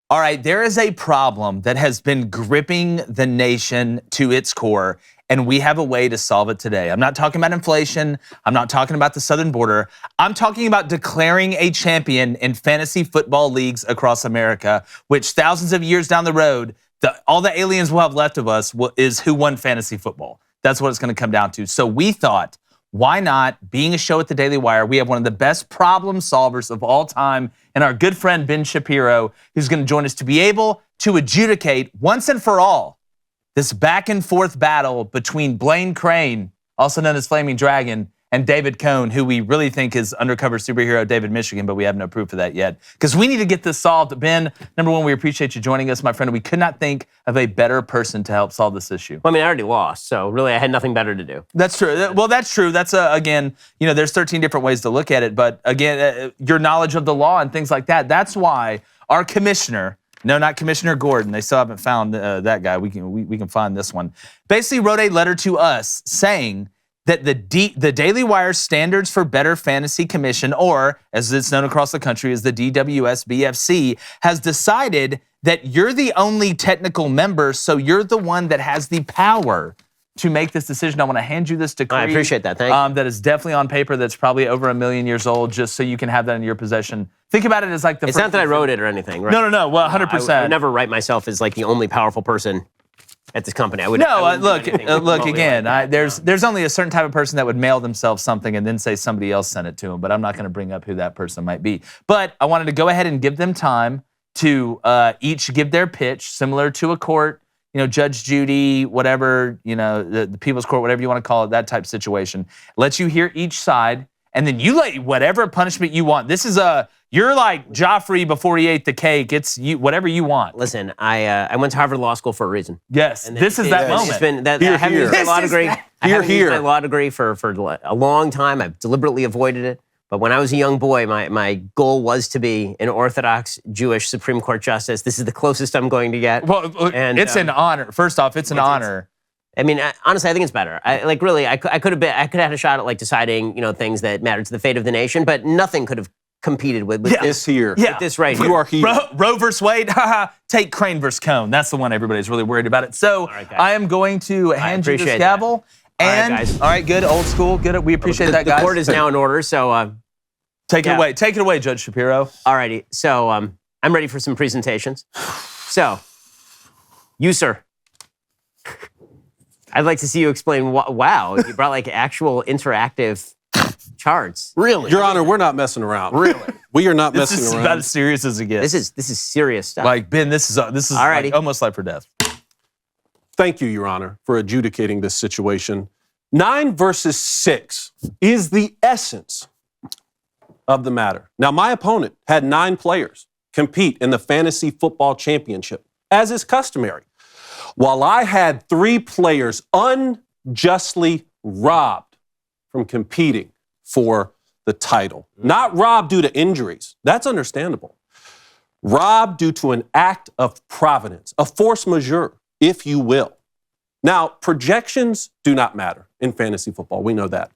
All right, there is a problem that has been gripping the nation to its core, and we have a way to solve it today. I'm not talking about inflation. I'm not talking about the southern border. I'm talking about declaring a champion in fantasy football leagues across America, which thousands of years down the road, all the aliens will have left of us is who won fantasy football. That's what it's going to come down to. So we thought, why not, being a show at the Daily Wire, we have one of the best problem solvers of all time, and our good friend Ben Shapiro, who's going to join us to be able to adjudicate once and for all this back and forth battle between Blaine Crane, also known as Flaming Dragon, and David Cohn, who we really think is undercover superhero David Michigan, but we have no proof of that yet. Because we need to get this solved. Ben, number one, we appreciate you joining us, my friend. We could not think of a better person to help solve this issue. Well, I mean, I already lost, so really I had nothing better to do. That's true. Well, that's true. That's, again, there's 13 different ways to look at it. But again, your knowledge of the law and things like that, that's why our commissioner, no, not Commissioner Gordon, they still haven't found that guy. We can find this one, basically wrote a letter to us saying that the Daily Wire Standards for Better Fantasy Commission, or as it's known across the country as the DWS-BFC, has decided that you're the only technical member, so you're the one that has the power to make this decision. I want to hand you this decree. I appreciate that. Thank you. That is definitely on paper. That's probably over 1 million years old, just so you can have that in your possession. Think about it as like the. It's not that I wrote it or anything, right? No. Well, 100%. I would never write myself as like the only powerful person at this company. I would. Look again. There's only a certain type of person that would mail themselves something and then say somebody else sent it to them. But I'm not going to bring up who that person might be. But I wanted to go ahead and give them time to each give their pitch, similar to a court. Judge Judy, whatever, the People's Court, whatever you want to call it, that type of situation. Let you hear each side, and then you lay whatever punishment you want. This is you're like Joffrey before he ate the cake. It's you, whatever you want. Listen, I went to Harvard Law School for a reason. Yes, this is that moment. It's been I haven't used my law degree. I haven't used my law degree for a long time. I've deliberately avoided it. But when I was a young boy, my goal was to be an Orthodox Jewish Supreme Court justice. This is the closest I'm going to get. Well, and it's an honor. First off, it's an honor. I mean, honestly, I think it's better. I could have had a shot at deciding things that mattered to the fate of the nation, but nothing could have competed with this here. With this right here. You are here. Roe versus Wade. Take Crane versus Cohn. That's the one everybody's really worried about it. So I am going to hand you this gavel. And all right, good, old school, good. We appreciate that, guys. The court is now in order, so take it away. Take it away, Judge Shapiro. All righty. So I'm ready for some presentations. So, you, sir, I'd like to see you explain. Wow, you brought actual interactive charts. Really, Your Honor, we're not messing around. Really, we are not messing around. This is about as serious as it gets. This is serious stuff. Like Ben, this is almost life or death. Thank you, Your Honor, for adjudicating this situation. 9 versus 6 is the essence of the matter. Now, my opponent had 9 players compete in the Fantasy Football Championship, as is customary, while I had 3 players unjustly robbed from competing for the title. Not robbed due to injuries. That's understandable. Robbed due to an act of providence, a force majeure, if you will. Now, projections do not matter in fantasy football. We know that.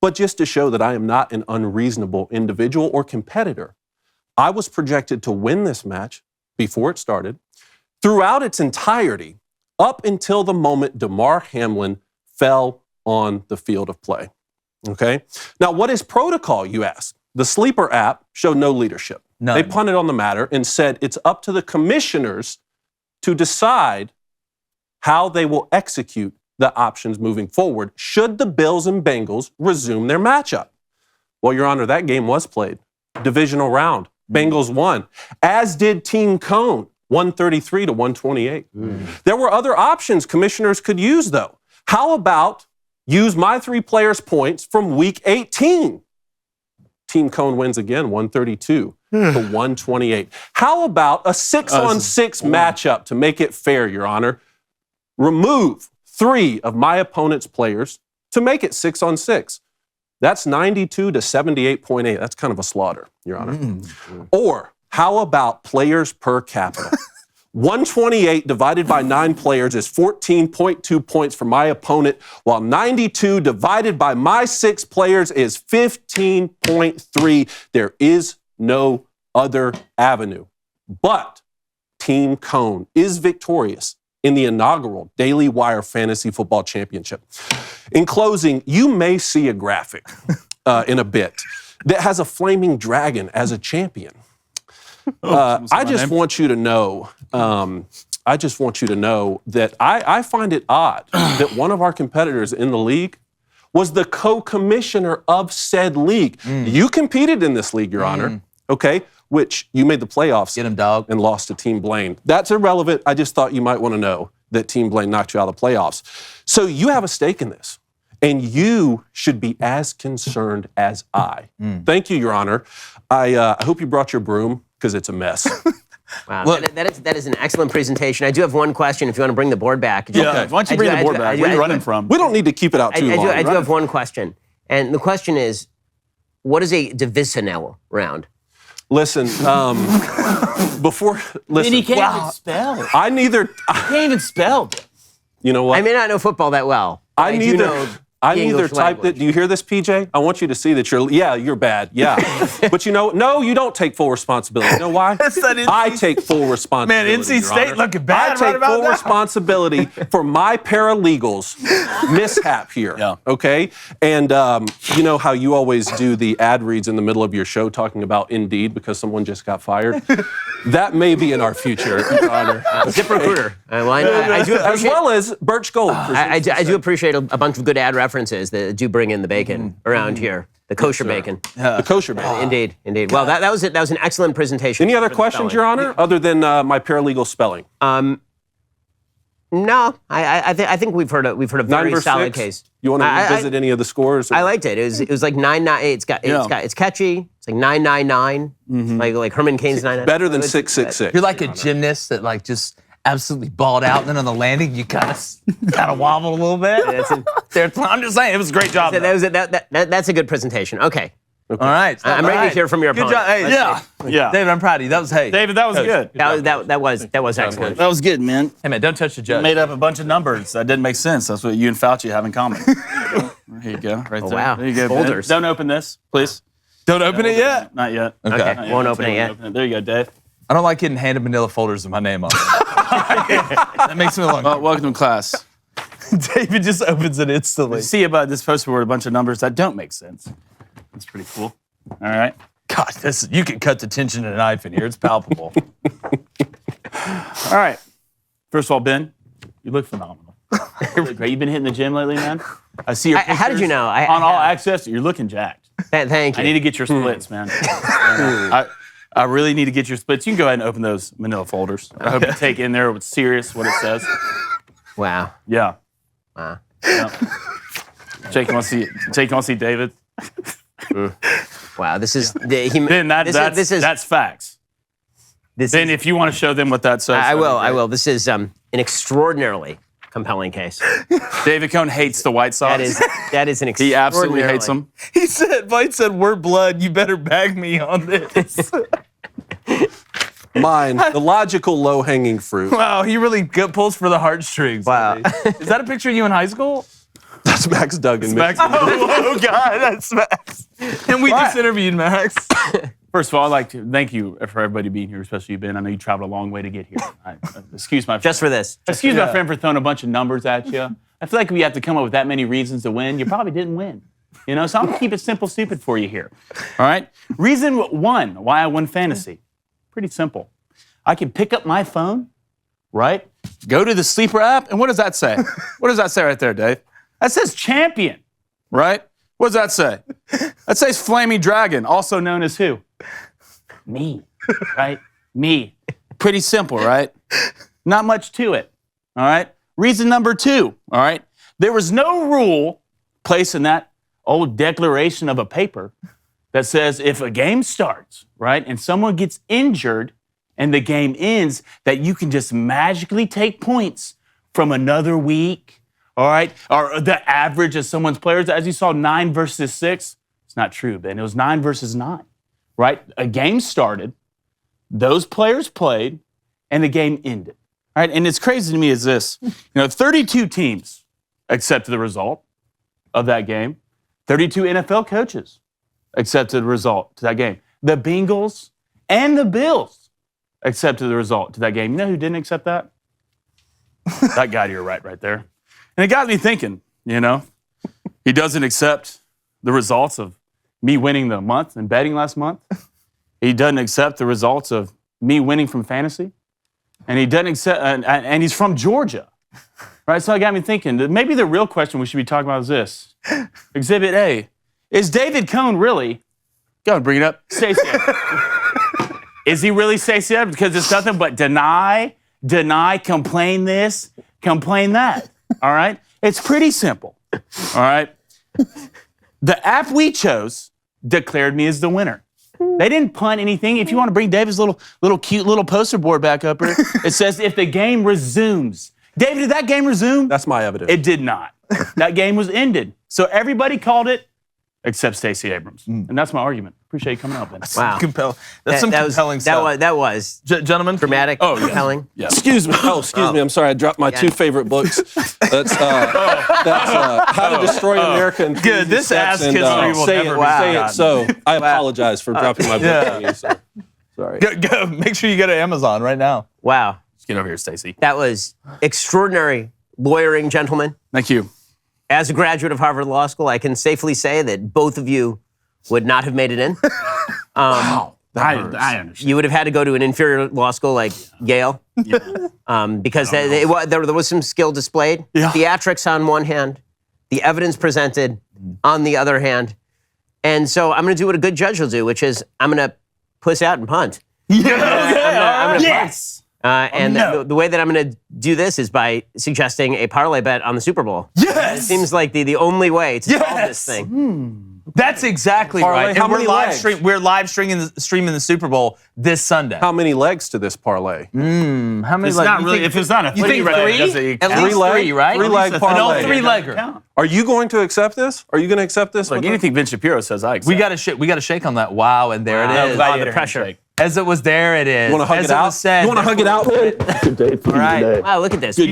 But just to show that I am not an unreasonable individual or competitor, I was projected to win this match before it started, throughout its entirety, up until the moment Damar Hamlin fell on the field of play. Okay? Now, what is protocol, you ask? The Sleeper app showed no leadership. None. They punted on the matter and said it's up to the commissioners to decide how they will execute the options moving forward should the Bills and Bengals resume their matchup. Well, Your Honor, that game was played. Divisional round. Bengals won, as did Team Cohn, 133 to 128. There were other options commissioners could use, though. How about use my 3 players' points from Week 18? Team Cohn wins again, 132 to 128. How about a 6-on-6 matchup to make it fair, Your Honor? Remove 3 of my opponent's players to make it 6-on-6. That's 92 to 78.8. That's kind of a slaughter, Your Honor. Or how about players per capita? 128 divided by 9 players is 14.2 points for my opponent, while 92 divided by my 6 players is 15.3. There is no other avenue. But Team Cone is victorious in the inaugural Daily Wire Fantasy Football Championship. In closing, you may see a graphic in a bit that has a flaming dragon as a champion. I just want you to know. I just want you to know that I find it odd that one of our competitors in the league was the co-commissioner of said league. You competed in this league, Your Honor, okay? Which you made the playoffs. Get him, dog. And lost to Team Blaine. That's irrelevant. I just thought you might want to know that Team Blaine knocked you out of the playoffs. So you have a stake in this. And you should be as concerned as I. Thank you, Your Honor. I hope you brought your broom, because it's a mess. Wow, that is an excellent presentation. I do have one question if you want to bring the board back. Yeah, why don't you bring the board back? Where are you running from? We don't need to keep it out too long. I do have one question. And the question is, what is a divisional round? Listen, listen. And he can't even spell. I neither. Can't even spell. You know what? I may not know football that well. I do know I the neither English typed it. language. Do you hear this, PJ? I want you to see that you're bad. Yeah. But no, you don't take full responsibility. You know why? I take full responsibility. Man, NC Your State Honor. looking bad I take right about full now. responsibility for my paralegals mishap here. Yeah. Okay? And you know how you always do the ad reads in the middle of your show talking about Indeed because someone just got fired? That may be in our future, Your Honor. ZipRecruiter. I do As well as Birch Gold. I do appreciate a bunch of good ad references that do bring in the bacon around here, the kosher bacon. The kosher bacon. Indeed. Well, that was it. That was an excellent presentation. Any other questions, Your Honor, other than my paralegal spelling? No, I think we've heard a very solid case. You want to revisit any of the scores? I liked it. It was like 9-9. It's catchy. It's like 999. Like Herman Cain's 999. Better than 666. You're like a gymnast that like just absolutely balled out, and then on the landing you kind of wobble a little bit. I'm just saying, it was a great job. That's a good presentation. Okay. All right, I'm ready to hear from your Good opponent. job. Hey, Yeah. David, I'm proud of you. That was David, that was good. That was excellent. That was good, man. Hey man, don't touch the judge. Made up a bunch of numbers that didn't make sense. That's what you and Fauci have in common. There you go, right there. Wow. There you go. Boulders. Ben. Don't open this, please. Don't open it yet. Not yet. Okay. Not yet. Won't open it yet. There you go, Dave. I don't like getting handed manila folders with my name on it. That makes me look. Welcome to class. David just opens it instantly. See about this poster board a bunch of numbers that don't make sense. That's pretty cool. All right. God, you can cut the tension in a knife in here. It's palpable. All right. First of all, Ben, you look phenomenal. You look great. You've been hitting the gym lately, man. I see your pictures How did you know? on All Access. You're looking jacked. Thank you. I need to get your splits, man. I really need to get your splits. You can go ahead and open those manila folders. I hope you take in there what's serious, what it says. Wow. Yeah. Wow. Yeah. Jake, you want to see David? Wow. This is Ben, that's facts. Ben, if you want to show them what that says. I will. This is an extraordinarily compelling case. David Cohn hates the White Sox. That is an extraordinarily. He absolutely hates them. Blaine said, "We're blood. You better bag me on this." Mine, the logical low-hanging fruit. Wow, he really pulls for the heartstrings. Wow. Is that a picture of you in high school? That's Max Duggan. Oh God, that's Max. And we just interviewed Max. First of all, I'd like to thank you for everybody being here, especially you, Ben. I know you traveled a long way to get here. Excuse my Just for this. Excuse my friend for throwing a bunch of numbers at you. I feel like we have to come up with that many reasons to win. You probably didn't win. You know, so I'm gonna keep it simple, stupid for you here. All right? Reason one why I won fantasy. Pretty simple. I can pick up my phone, right? Go to the Sleeper app, and what does that say? What does that say right there, Dave? That says champion, right? What does that say? That says Flaming Dragon, also known as who? Me, right? Me. Pretty simple, right? Not much to it, all right? Reason number two, all right? There was no rule placed in that old declaration of a paper that says if a game starts, right, and someone gets injured and the game ends, that you can just magically take points from another week, all right? Or the average of someone's players, as you saw, 9 versus 6. It's not true, Ben. It was 9 versus 9, right? A game started, those players played, and the game ended, all right? And it's crazy to me is this, 32 teams accepted the result of that game. 32 NFL coaches accepted the result to that game. The Bengals and the Bills accepted the result to that game. You know who didn't accept that? That guy to your right there. And it got me thinking, you know, he doesn't accept the results of me winning the month and betting last month. He doesn't accept the results of me winning from fantasy. And he doesn't accept, and he's from Georgia. Right? So it got me thinking, that maybe the real question we should be talking about is this. Exhibit A. Is David Cohn really, go and bring it up, Stacey Abrams? Is he really Stacey Abrams? Because it's nothing but deny, complain this, complain that. All right? It's pretty simple. All right? The app we chose declared me as the winner. They didn't punt anything. If you want to bring David's little cute little poster board back up here, it says if the game resumes. David, did that game resume? That's my evidence. It did not. That game was ended. So everybody called it except Stacey Abrams. And that's my argument. Appreciate you coming out, Ben. Wow. That's some compelling stuff. That was Gentlemen? dramatic, compelling. Yeah. Excuse me. Excuse me. I'm sorry. I dropped my two favorite books. That's How to Destroy America in 3 Good. This Steps ass history will never be Say forgotten. it so. I apologize for dropping my book on you. So. Sorry. Go, make sure you go to Amazon right now. Wow. Let's get over here, Stacey. That was extraordinary lawyering, gentlemen. Thank you. As a graduate of Harvard Law School, I can safely say that both of you would not have made it in. Wow. I understand. You would have had to go to an inferior law school like Yale. Because there was some skill displayed. Yeah. Theatrics on one hand, the evidence presented on the other hand. And so I'm going to do what a good judge will do, which is I'm going to puss out and punt. I'm gonna Yes. And the way that I'm going to do this is by suggesting a parlay bet on the Super Bowl. Yes. It seems like the only way to solve this thing. That's exactly Parlay, right. how And we're many live legs? we're live streaming the Super Bowl this Sunday. How many legs to this parlay? How many? It's like, not you really, think- if it's not a you think three-leg, three? does it At count? least three, right? Three-leg An parlay. old three-legger. Count. Are you going to accept this? Are you going to accept this? Like with us? anything Vince Shapiro says, I accept. We got to shake on that. Wow, and there Wow. it is. Gladiator pressure. As it was there, it is. You want to hug As it out? was said, You want to hug it out? All right. Wow, look at this. Look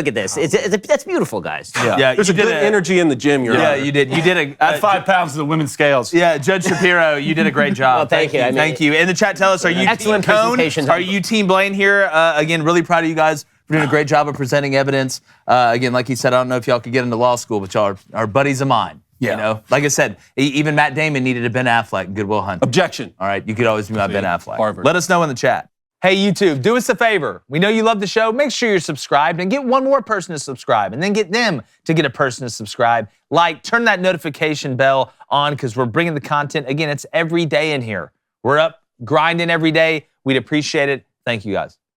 at this. That's beautiful, guys. Yeah, There's you a did good energy in the gym. You're Yeah, on. you did. You did a. Add 5 pounds to the women's scales. Yeah, Judge Shapiro, you did a great job. Well, thank you. I mean, Thank you. In the chat, tell us, are you Excellent Team Cone? presentation. Are you Team Blaine here? Again, really proud of you guys for doing a great job of presenting evidence. Again, like he said, I don't know if y'all could get into law school, but y'all are buddies of mine. Yeah. You know, like I said, even Matt Damon needed a Ben Affleck in Good Will Hunting. Objection. All right, you could always be my Ben Affleck. Harvard. Let us know in the chat. Hey, YouTube, do us a favor. We know you love the show. Make sure you're subscribed and get one more person to subscribe and then get them to get a person to subscribe. Like, turn that notification bell on because we're bringing the content. Again, it's every day in here. We're up grinding every day. We'd appreciate it. Thank you, guys.